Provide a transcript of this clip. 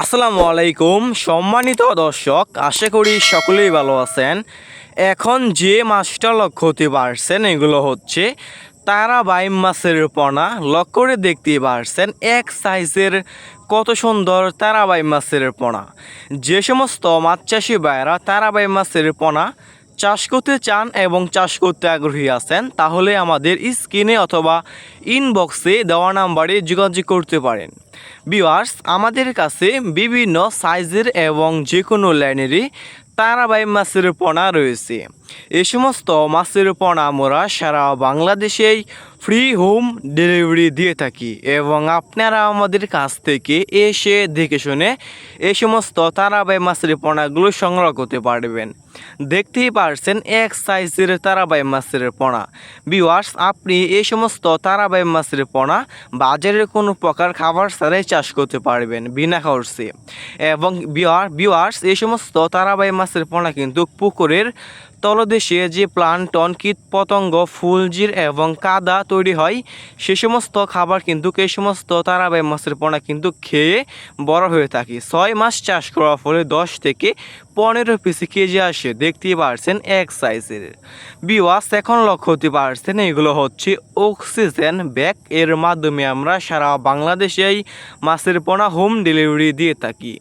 আসসালামু আলাইকুম সম্মানিত দর্শক, আশা করি সকলেই ভালো আছেন। এখন যে মাছটা লক্ষ্য করতে পারছেন এগুলো হচ্ছে তারাবাইম মাছের পোনা। লক্ষ্য করে দেখতে পারছেন এক সাইজের কত সুন্দর তারাবাইম মাছের পোনা। যে সমস্ত মাছ চাষি ভাইয়েরা তারাবাইম মাছের পোনা চাষ করতে চান এবং চাষ করতে আগ্রহী আছেন, তাহলে আমাদের স্ক্রিনে অথবা ইনবক্সে দেওয়া নাম্বারে যোগাযোগ করতে পারেন। ভিউয়ার্স, আমাদের কাছে বিভিন্ন সাইজের এবং যে কোনো লাইনেরই তারাবাইম মাছের পোনা রয়েছে। এই সমস্ত মাছের পোনা আমরা সারা বাংলাদেশেই ফ্রি হোম ডেলিভারি দিয়ে থাকি এবং আপনারা আমাদের কাছ থেকে এসে দেখে শুনে এই সমস্ত তারাবাইম মাছের পোনাগুলো সংগ্রহ করতে পারবেন। দেখতেই পারছেন এক সাইজের তারাবাইম মাছের পোনা। ভিউয়ার্স, আপনি এই সমস্ত তারাবাইম মাছের পোনা বাজারের কোনো প্রকার খাবার ছাড়াই চাষ করতে পারবেন বিনা খরচে। এবং ভিউয়ার্স, এই সমস্ত তারাবাইম মাছের পোনা কিন্তু পুকুরের তলদেশে যে প্লান্টন, কীট পতঙ্গ, ফুলজির এবং কাদা তৈরি হয় সে সমস্ত খাবার কিন্তু এই সমস্ত তারাবাইম মাছের পোনা কিন্তু খেয়ে বড় হয়ে থাকে। 6 মাস চাষ করার ফলে 10 থেকে 15 পিস কেজি আসে। দেখতেই পারছেন এক সাইজের। ভিউয়ার্স, এখন লক্ষ্য করতে পারছেন এগুলো হচ্ছে অক্সিজেন ব্যাগ। এর মাধ্যমে আমরা সারা বাংলাদেশেই মাছের পোনা হোম ডেলিভারি দিয়ে থাকি।